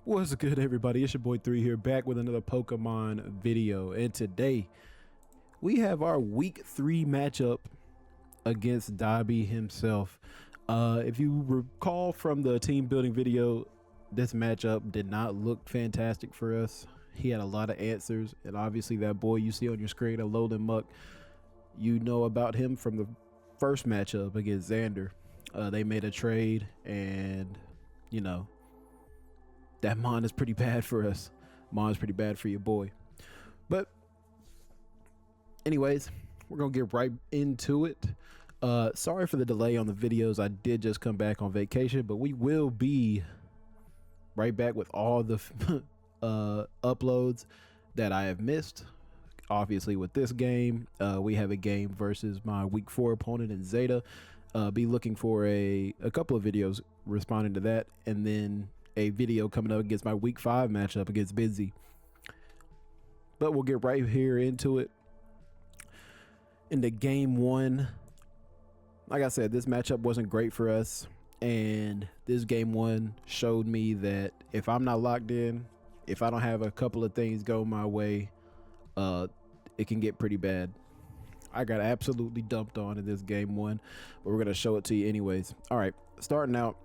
What's good, everybody? It's your boy 3 here, back with another Pokemon video. And today we have our week 3 matchup against Dobby himself. If you recall from the team building video, this matchup did not look fantastic for us. He had a lot of answers, and obviously that boy you see on your screen, Alolan Muck, you know about him from the first matchup against Xander. They made a trade, and you know, that Mon is pretty bad for us. Mon is pretty bad for your boy. But anyways, we're gonna get right into it. Sorry for the delay on the videos. I did just come back on vacation, but we will be right back with all the uploads that I have missed. Obviously with this game, we have a game versus my week 4 opponent in Zeta. Be looking for a couple of videos responding to that, and then a video coming up against my week 5 matchup against Busy. But we'll get right here into it. Into game 1, like I said, this matchup wasn't great for us, and this game 1 showed me that if I'm not locked in, if I don't have a couple of things go my way, it can get pretty bad. I got absolutely dumped on in this game 1, but we're gonna show it to you anyways. All right, starting out,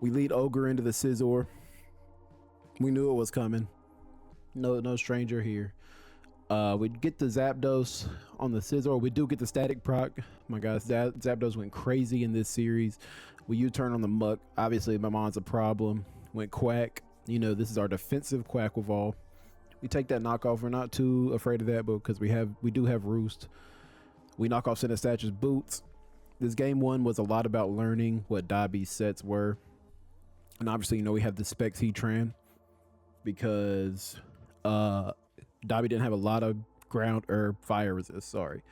we lead Ogre into the Scizor. We knew it was coming. No stranger here. We get the Zapdos on the Scizor. We do get the static proc. My God, Zapdos went crazy in this series. We U-turn on the Muck. Obviously, my Mon's a problem. Went Quack. You know, this is our defensive Quackleval. We take that knockoff. We're not too afraid of that, but because we do have Roost. We knock off Sinistach's Boots. This game 1 was a lot about learning what Dobby's sets were. And obviously, you know, we have the Specs Heatran because Dobby didn't have a lot of ground or fire resist. Sorry.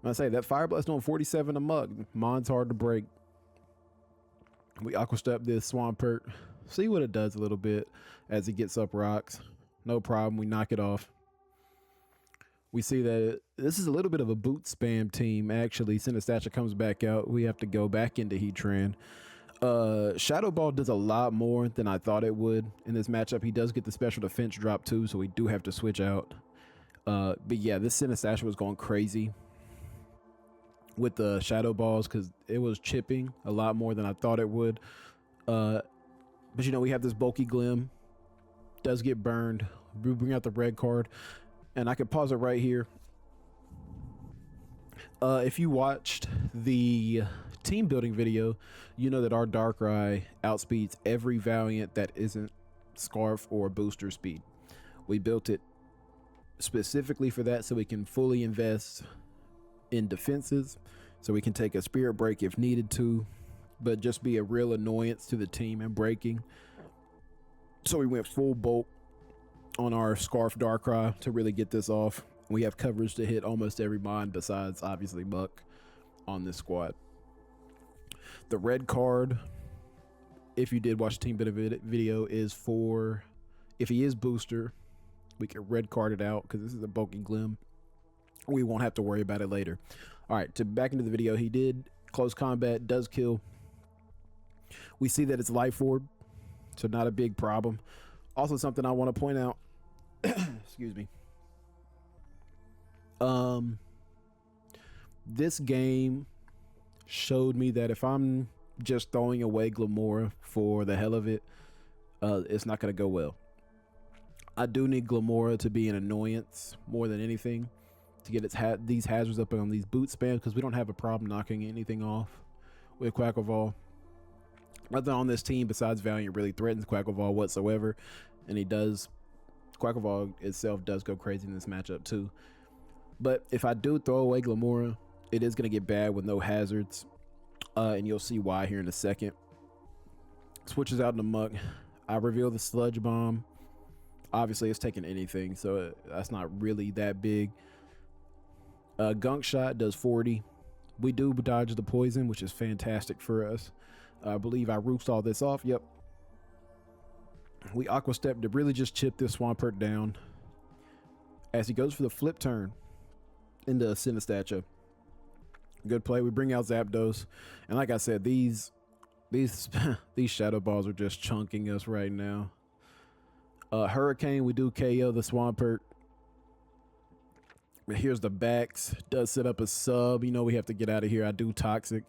I say that Fire Blast doing 47 a Muck. Mon's hard to break. We Aqua Step this Swampert. See what it does a little bit as it gets up rocks. No problem. We knock it off. We see that this is a little bit of a boot spam team. Actually, Sinistcha comes back out. We have to go back into Heatran. Shadow Ball does a lot more than I thought it would in this matchup. He does get the special defense drop too, so we do have to switch out. But yeah, this Sinistcha was going crazy with the Shadow Balls because it was chipping a lot more than I thought it would. But you know, we have this bulky Glim. Does get burned. We bring out the red card, and I can pause it right here. If you watched the team building video, you know that our Darkrai outspeeds every Valiant that isn't Scarf or Booster Speed. We built it specifically for that, so we can fully invest in defenses, so we can take a Spirit Break if needed to, but just be a real annoyance to the team and breaking. So we went full bolt on our Scarf Darkrai to really get this off. We have coverage to hit almost every Mon besides obviously Muck on this squad. The red card, if you did watch the team bit of it video, is for if he is booster, we can red card it out because this is a bulky Glim. We won't have to worry about it later. All right, back into the video. He did close combat, does kill. We see that it's Life Orb, so not a big problem. Also, something I want to point out, excuse me. This game showed me that if I'm just throwing away Glamora for the hell of it, it's not going to go well. I do need Glamora to be an annoyance more than anything to get these hazards up on these boot spams, because we don't have a problem knocking anything off with Quackleval. Nothing on this team besides Valiant really threatens Quackleval whatsoever, and Quackleval itself does go crazy in this matchup too. But if I do throw away Glamora, it is going to get bad with no hazards, and you'll see why here in a second. Switches out in the Muck. I reveal the Sludge Bomb. Obviously, it's taking anything, so that's not really that big. Gunk Shot does 40. We do dodge the poison, which is fantastic for us. I believe I roost all this off. Yep. We Aqua Step to really just chip this Swampert down as he goes for the flip turn into Sinistcha. Good play. We bring out Zapdos, and like I said, these These these shadow balls are just chunking us right now. Hurricane, we do KO the Swampert. Here's the backs. Does set up a sub. You know we have to get out of here. I do toxic.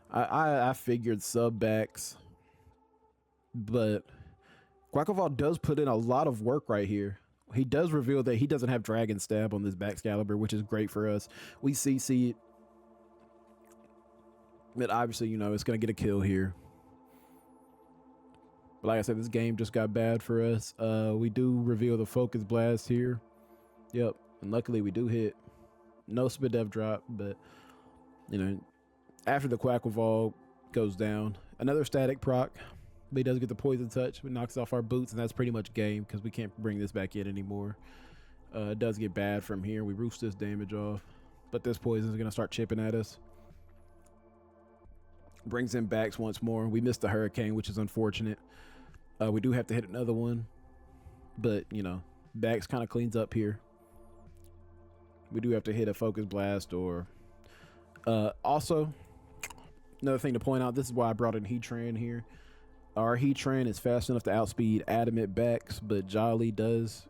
I figured sub backs, but Quackleval does put in a lot of work right here. He does reveal that he doesn't have Dragon Stab on this Baxcalibur, which is great for us. We CC it, but obviously, you know, it's gonna get a kill here. But like I said, this game just got bad for us. We do reveal the Focus Blast here. Yep, and luckily we do hit. No Spadev drop, but you know, after the Quackleval goes down, another static proc, but he does get the Poison Touch, but knocks off our boots, and that's pretty much game because we can't bring this back in anymore. It does get bad from here. We roost this damage off, but this poison is gonna start chipping at us. Brings in backs once more. We missed the Hurricane, which is unfortunate. We do have to hit another one, but you know, backs kind of cleans up here. We do have to hit a Focus Blast or also another thing to point out, this is why I brought in Heatran here. Our Heatran is fast enough to outspeed Adamant backs, but Jolly does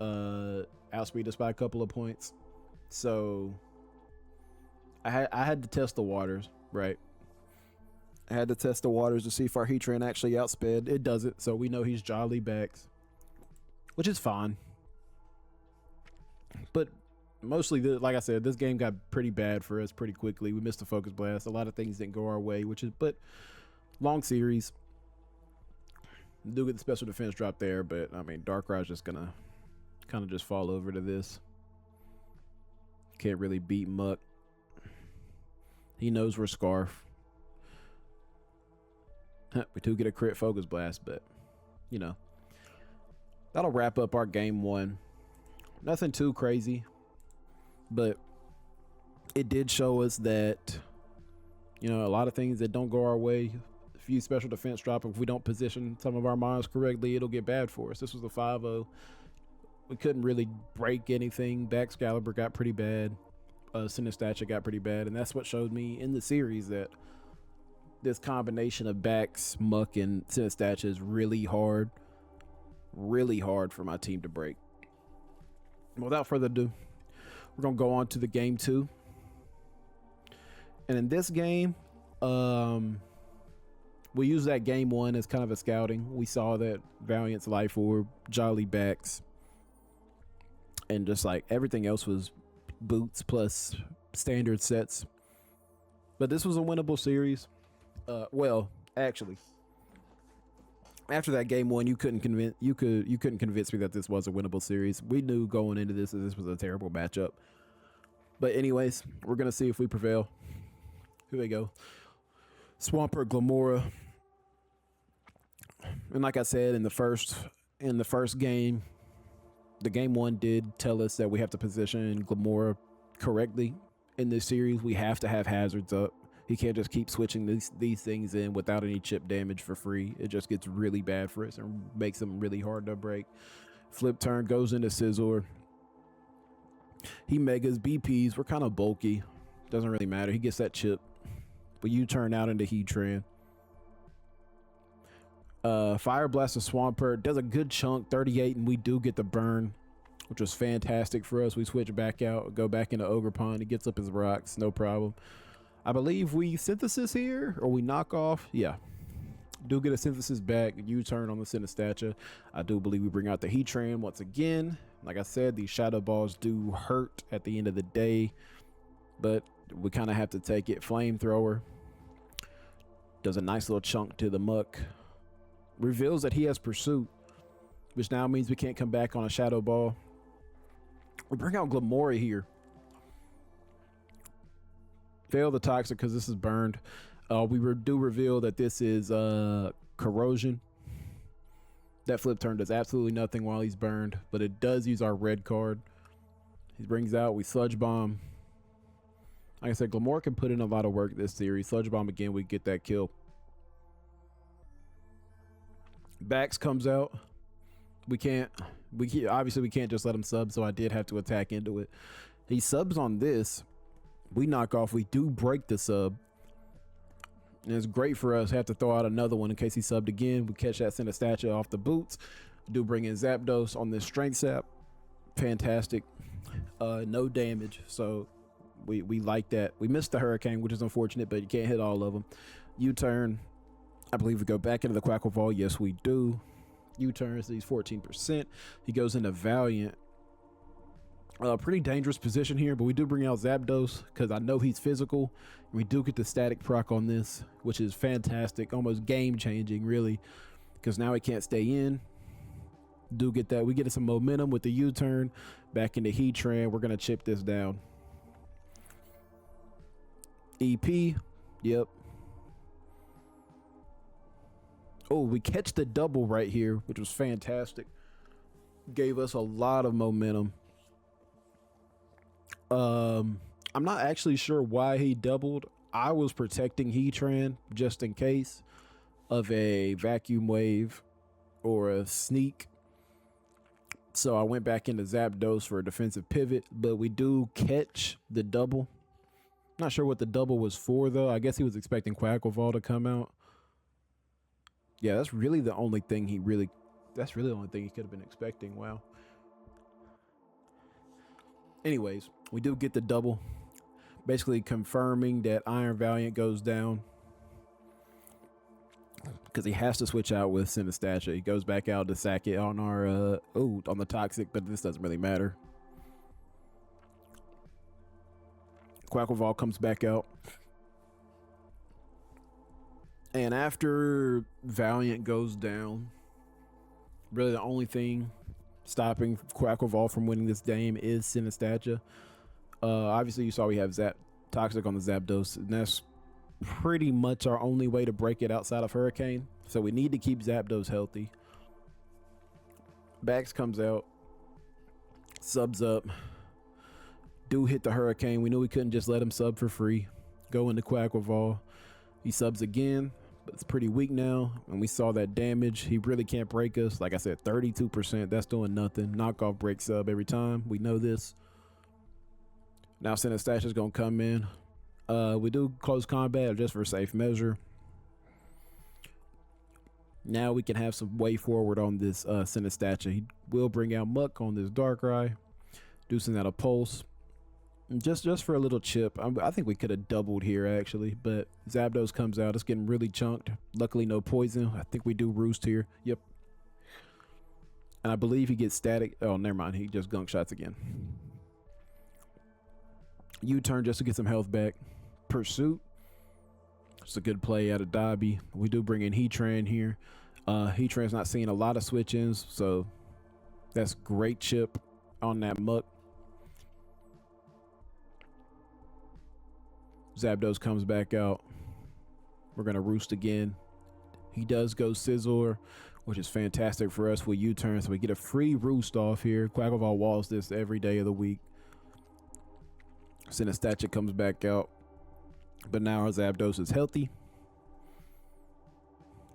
outspeed us by a couple of points. So I had to test the waters, right? I had to test the waters to see if our Heatran actually outsped. It doesn't, so we know he's Jolly backs, which is fine. But mostly, like I said, this game got pretty bad for us pretty quickly. We missed the Focus Blast. A lot of things didn't go our way, but long series. Do get the special defense drop there, but I mean, Darkrai's just gonna kind of just fall over to this. Can't really beat Muck. He knows we're Scarf. We do get a crit Focus Blast, but you know, that'll wrap up our game one. Nothing too crazy, but it did show us that, you know, a lot of things that don't go our way, a few special defense drop, if we don't position some of our mons correctly, it'll get bad for us. This was a 5-0. We couldn't really break anything. Baxcalibur got pretty bad. Sinistachia got pretty bad, and that's what showed me in the series that this combination of Bax, Muck, and Sinistachia is really hard for my team to break. Without further ado, we're gonna go on to the game 2, and in this game, we use that game 1 as kind of a scouting. We saw that Valiant's Life Orb, Jolly Bax, and just like everything else was boots plus standard sets. But this was a winnable series. Well, actually, after that game 1, you couldn't convince me that this was a winnable series. We knew going into this that this was a terrible matchup. But anyways, we're gonna see if we prevail. Here we go. Swampert, Glamora, and like I said in the first game, the game 1 did tell us that we have to position Glamora correctly in this series. We have to have hazards up. He can't just keep switching these things in without any chip damage for free. It just gets really bad for us and makes them really hard to break. Flip turn goes into Scizor. He megas BPs. We're kind of bulky. Doesn't really matter. He gets that chip. But you turn out into Heatran. Fire Blast of Swampert does a good chunk, 38, and we do get the burn, which was fantastic for us. We switch back out, go back into Ogre Pond. He gets up his rocks, no problem. I believe we synthesis here, or we knock off. Yeah, do get a synthesis back. U-turn on the Sinistachia. I do believe we bring out the Heatran once again. Like I said, these shadow balls do hurt at the end of the day, but we kind of have to take it. Flamethrower does a nice little chunk to the Muck. Reveals that he has Pursuit, which now means we can't come back on a shadow ball. We bring out Glamora here. Fail the toxic because this is burned. We do reveal that this is corrosion. That flip turn does absolutely nothing while he's burned, but it does use our red card. He brings out, we Sludge Bomb. Like I said, Glamora can put in a lot of work this series. Sludge Bomb again, we get that kill. Bax comes out. Obviously we can't just let him sub, so I did have to attack into it. He subs on this. We knock off. We do break the sub. And it's great for us. Have to throw out another one in case he subbed again. We catch that Synesthesia off the boots. Do bring in Zapdos on this strength sap. Fantastic. No damage. So we like that. We missed the Hurricane, which is unfortunate, but you can't hit all of them. U-turn. I believe we go back into the Quackle. Yes, we do. U-turns. He's 14%. He goes into Valiant. Pretty dangerous position here, but we do bring out Zapdos because I know he's physical. We do get the static proc on this, which is fantastic, almost game changing, really, because now he can't stay in. Do get that. We get some momentum with the U-turn back into Heatran. We're gonna chip this down. EP, yep. Oh, we catch the double right here, which was fantastic. Gave us a lot of momentum. I'm not actually sure why he doubled. I was protecting Heatran just in case of a vacuum wave or a sneak. So I went back into Zapdos for a defensive pivot, but we do catch the double. Not sure what the double was for though. I guess he was expecting Quackle to come out. Yeah, that's really the only thing he could have been expecting. Wow. Anyways, we do get the double, basically confirming that Iron Valiant goes down because he has to switch out with Synesthesia. He goes back out to sack it on our on the Toxic, but this doesn't really matter. Quackle comes back out, and after Valiant goes down, really the only thing stopping Quackle from winning this game is Synesthesia. Obviously, you saw we have Toxic on the Zapdos, and that's pretty much our only way to break it outside of Hurricane. So we need to keep Zapdos healthy. Bax comes out, subs up. Do hit the Hurricane. We knew we couldn't just let him sub for free. Go into Quackle. He subs again, but it's pretty weak now. And we saw that damage. He really can't break us. Like I said, 32%. That's doing nothing. Knockoff break sub every time. We know this. Now Synesthesia is going to come in. We do close combat just for safe measure. Now we can have some way forward on this Synesthesia. He will bring out Muck on this Darkrai. Do send out a Pulse. Just for a little chip. I think we could have doubled here actually, but Zapdos comes out. It's getting really chunked. Luckily no poison. I think we do Roost here. Yep. And I believe he gets static. Oh, never mind. He just gunk shots again. U-turn just to get some health back. Pursuit. It's a good play out of Dobby. We do bring in Heatran here. Heatran's not seeing a lot of switch-ins, so that's great chip on that Muck. Zapdos comes back out. We're going to Roost again. He does go Scizor, which is fantastic for us with U-turn, so we get a free Roost off here. Quackle walls this every day of the week. Synesthesia comes back out, but now our Zapdos is healthy.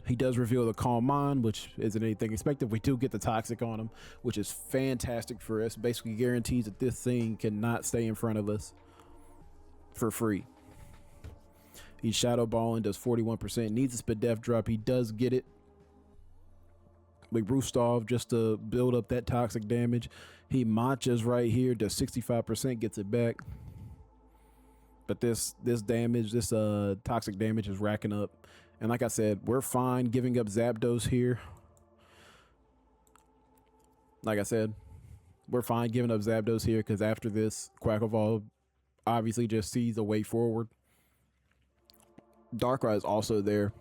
He does reveal the Calm Mind, which isn't anything expected. We do get the Toxic on him, which is fantastic for us. Basically guarantees that this thing cannot stay in front of us for free. He's Shadow Balling, does 41%. Needs a Spadef drop. He does get it. We Roost off just to build up that toxic damage. He Manchas right here, does 65%, gets it back. But this damage, this toxic damage is racking up. And like I said, we're fine giving up Zapdos here. Like I said, we're fine giving up Zapdos here because after this, Quackle obviously just sees a way forward. Darkrai is also there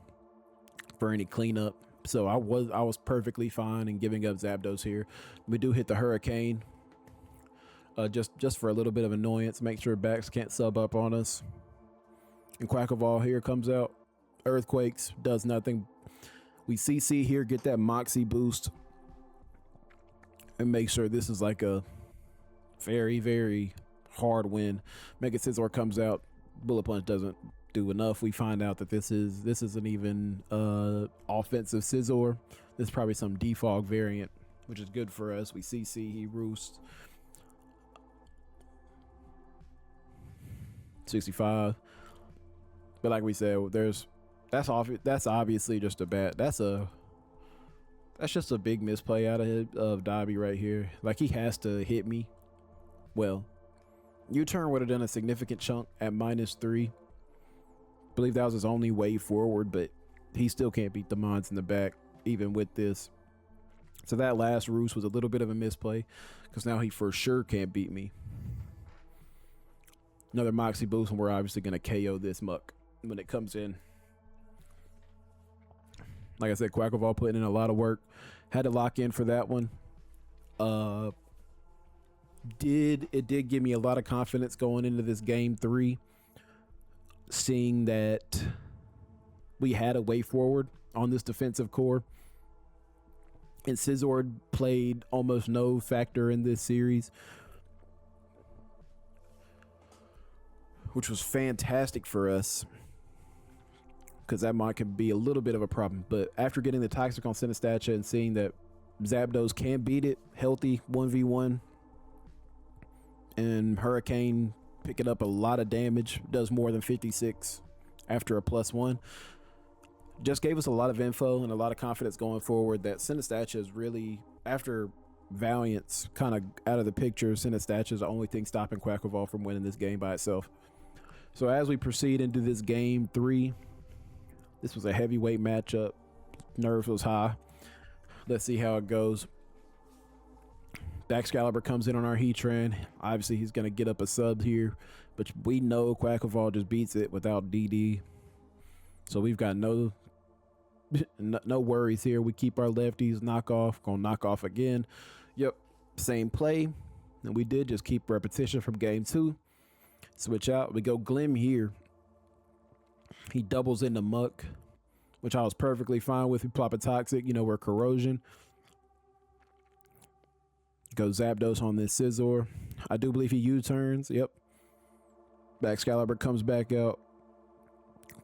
for any cleanup. So I was perfectly fine in giving up Zapdos here. We do hit the Hurricane. Just for a little bit of annoyance. Make sure Bax can't sub up on us. And Quackle here comes out. Earthquakes, does nothing. We CC here, get that Moxie boost. And make sure this is like a very, very hard win. Mega Scizor comes out. Bullet Punch doesn't do enough. We find out that this isn't even offensive Scizor. This is probably some defog variant, which is good for us. We CC, he Roost. 65. But like we said, there's That's obviously just a bad. That's just a big misplay out of Dobby right here. Like, he has to hit me. Well, U-turn would have done a significant chunk at -3. Believe that was his only way forward, but he still can't beat the Mons in the back, even with this. So that last roost was a little bit of a misplay, because now he for sure can't beat me. Another Moxie boost, and we're obviously going to KO this muck when it comes in. Like I said, Quackleball putting in a lot of work. Had to lock in for that one. It did give me a lot of confidence going into this game 3, seeing that we had a way forward on this defensive core. And Scizor played almost no factor in this series, which was fantastic for us, because that might can be a little bit of a problem. But after getting the Toxic on Sinistcha and seeing that Zapdos can beat it healthy 1v1, and Hurricane picking up a lot of damage, does more than 56 after a +1, just gave us a lot of info and a lot of confidence going forward that Sinistcha is really, after Valiant's kind of out of the picture, Sinistcha is the only thing stopping Quackleball from winning this game by itself. So as we proceed into this game 3, this was a heavyweight matchup. Nerves was high. Let's see how it goes. Excalibur comes in on our Heatran. Obviously, he's going to get up a sub here, but we know Quackleball just beats it without DD. So we've got no worries here. We keep our lefties, knock off, gonna knock off again. Yep, same play. And we did just keep repetition from game 2. Switch out. We go Glim here. He doubles into Muck, which I was perfectly fine with. We plop a Toxic, we're Corrosion. Go Zapdos on this Scizor. I do believe he U-turns. Yep. Excalibur comes back out.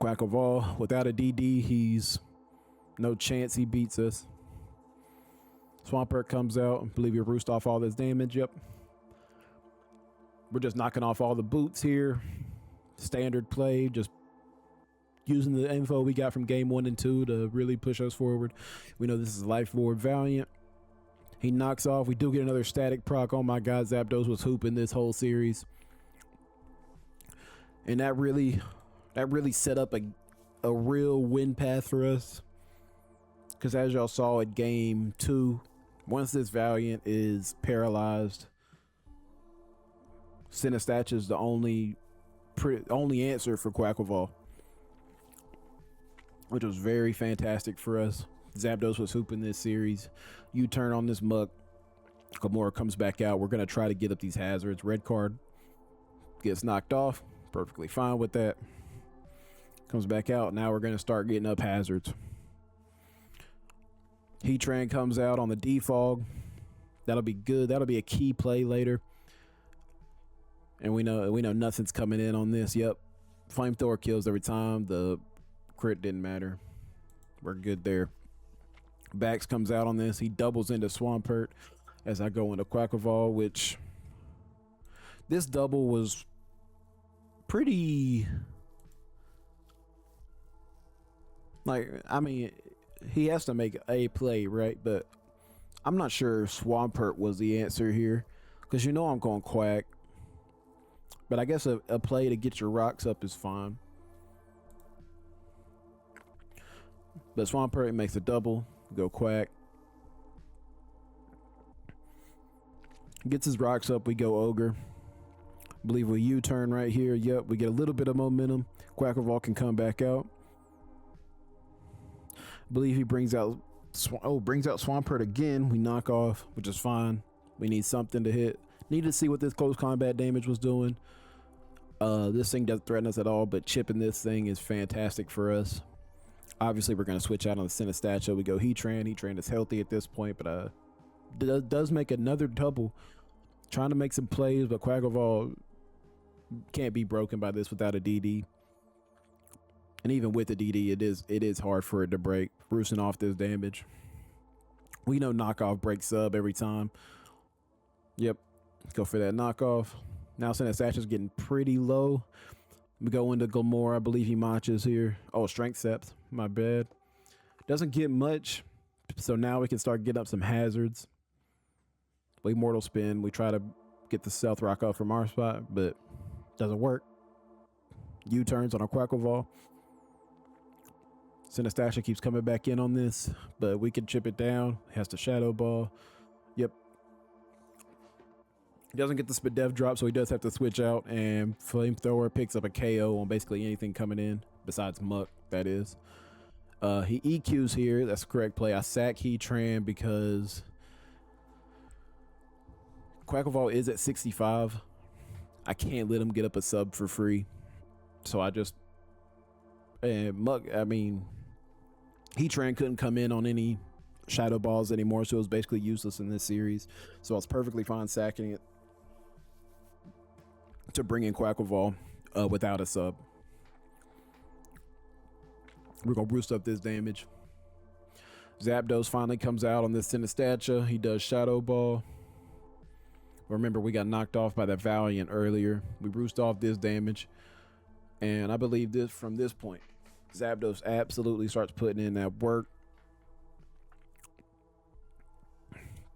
Quackleball without a DD, he's no chance he beats us. Swampert comes out. I believe he roost off all this damage. Yep. We're just knocking off all the boots here. Standard play, just using the info we got from game 1 and 2 to really push us forward. We know this is Life Board Valiant. He knocks off. We do get another static proc. Oh my God, Zapdos was hooping this whole series. And that really set up a real win path for us. Because as y'all saw at game 2, once this Valiant is paralyzed, Sinistcha is the only answer for Quackleball, which was very fantastic for us. Zapdos was hooping this series. U-turn on this Muck. Gamora comes back out. We're going to try to get up these hazards. Red card gets knocked off. Perfectly fine with that. Comes back out. Now we're going to start getting up hazards. Heatran comes out on the defog. That'll be good. That'll be a key play later. And we know nothing's coming in on this. Yep. Flamethrower kills every time. The crit didn't matter. We're good there. Bax comes out on this. He doubles into Swampert as I go into Quackleball, which this double was pretty, he has to make a play, right? But I'm not sure Swampert was the answer here, because I'm going Quack. But I guess a play to get your rocks up is fine. But Swampert makes a double. Go Quack. Gets his rocks up. We go Ogre. Believe we U-turn right here. Yep, we get a little bit of momentum. Quackleball can come back out. Believe he brings out Swampert again. We knock off, which is fine. We need something to hit. Need to see what this close combat damage was doing. This thing doesn't threaten us at all, but chipping this thing is fantastic for us. Obviously, we're going to switch out on the Sinistcha. We go Heatran. Heatran is healthy at this point, but does make another double. Trying to make some plays, but Quackleball can't be broken by this without a DD. And even with the DD, it is hard for it to break. Roosting off this damage. We know knockoff breaks sub every time. Yep. Go for that knockoff. Now Sinistcha's getting pretty low. We go into Gilmore. I believe he matches here. Oh, strength sept. My bad. Doesn't get much. So now we can start getting up some hazards. We mortal spin. We try to get the stealth rock up from our spot, but doesn't work. U-turns on our Quackleval. Sinistasha keeps coming back in on this, but we can chip it down. Has to Shadow Ball. Yep. He doesn't get the Spadef drop, so he does have to switch out, and Flamethrower picks up a KO on basically anything coming in, besides Muck, that is. He EQs here. That's the correct play. I sack Heatran because Quackleval is at 65. I can't let him get up a sub for free. So I just... And Muck, I mean... Heatran couldn't come in on any Shadow Balls anymore, so it was basically useless in this series. So I was perfectly fine sacking it to bring in Quackleval without a sub. We're going to boost up this damage. Zapdos finally comes out on this Sinistasha. He does Shadow Ball. Remember, we got knocked off by that Valiant earlier. We boost off this damage. And I believe this from this point, Zapdos absolutely starts putting in that work.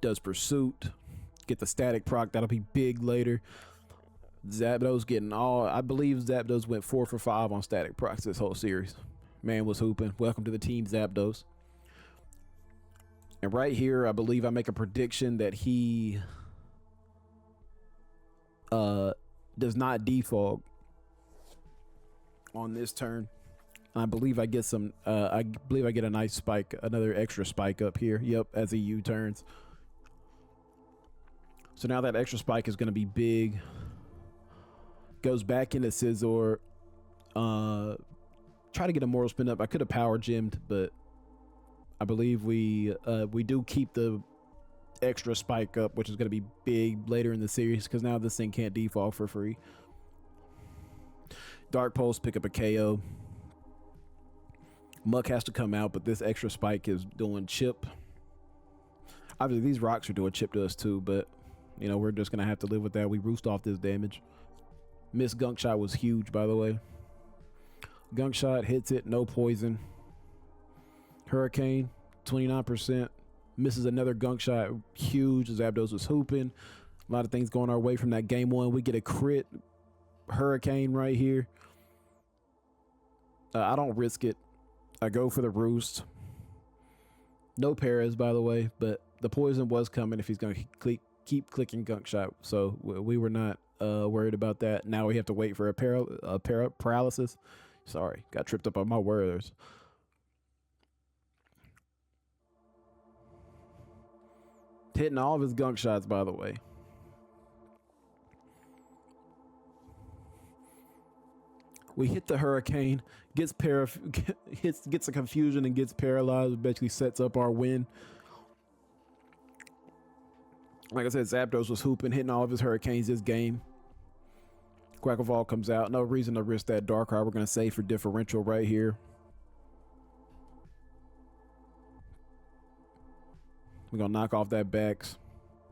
Does Pursuit. Get the static proc. That'll be big later. Zapdos getting all... I believe Zapdos went 4 for 5 on static procs this whole series. Man was hooping. Welcome to the team, Zapdos. And right here, I believe I make a prediction that he does not defog on this turn. I believe I get some... I believe I get a nice spike, another extra spike up here. Yep, as he U-turns. So now that extra spike is going to be big. Goes back into Scizor. Try to get a mortal spin up. I could have power gemmed, but I believe we do keep the extra spike up, which is going to be big later in the series because now this thing can't defog for free. Dark Pulse, pick up a KO. Muck has to come out, but this extra spike is doing chip. Obviously, these rocks are doing chip to us too, but you know, we're just going to have to live with that. We roost off this damage. Miss Gunk Shot was huge, by the way. Gunk Shot hits it, no poison. Hurricane, 29%. Misses another Gunk Shot, huge. Zapdos was hooping. A lot of things going our way from that game one. We get a crit Hurricane right here. I don't risk it. I go for the roost. No Paras, by the way, but the poison was coming if he's going to keep clicking Gunk Shot. So we were not worried about that. Now we have to wait for a paralysis. Sorry, got tripped up on my words. Hitting all of his Gunk Shots, by the way. We hit the Hurricane, gets a confusion and gets paralyzed. Basically sets up our win. Like I said, Zapdos was hooping, hitting all of his Hurricanes this game. Quackleval comes out. No reason to risk that Darkrai. We're going to save for differential right here. We're going to knock off that Bax.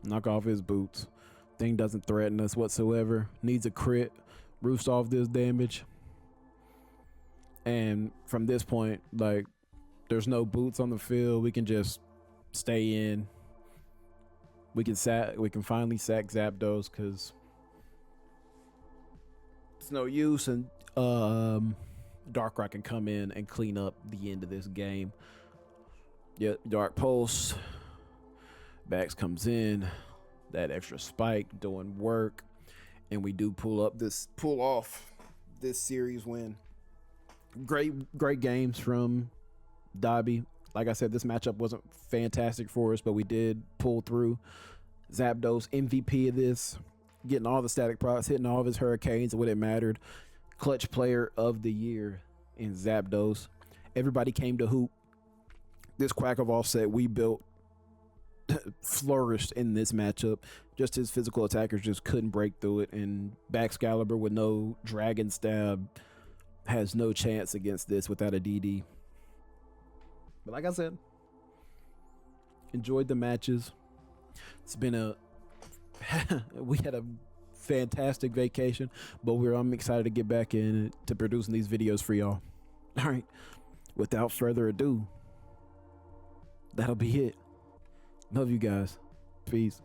Knock off his boots. Thing doesn't threaten us whatsoever. Needs a crit. Roost off this damage. And from this point, like, there's no boots on the field. We can just stay in. We can finally sack Zapdos because it's no use, and Darkrai can come in and clean up the end of this game. Yep, Dark Pulse. Bax comes in. That extra spike doing work, and we do pull off this series win. Great games from Dobby. Like I said, this matchup wasn't fantastic for us, but we did pull through. Zapdos, MVP of this, getting all the static procs, hitting all of his Hurricanes when it mattered. Clutch player of the year in Zapdos. Everybody came to hoop. This Quackleval set we built flourished in this matchup. Just his physical attackers just couldn't break through it, and Baxcalibur with no Dragon Stab has no chance against this without a DD. But like I said, enjoyed the matches. It's been we had a fantastic vacation, but I'm excited to get back in to producing these videos for y'all. All right, without further ado, that'll be it. Love you guys. Peace.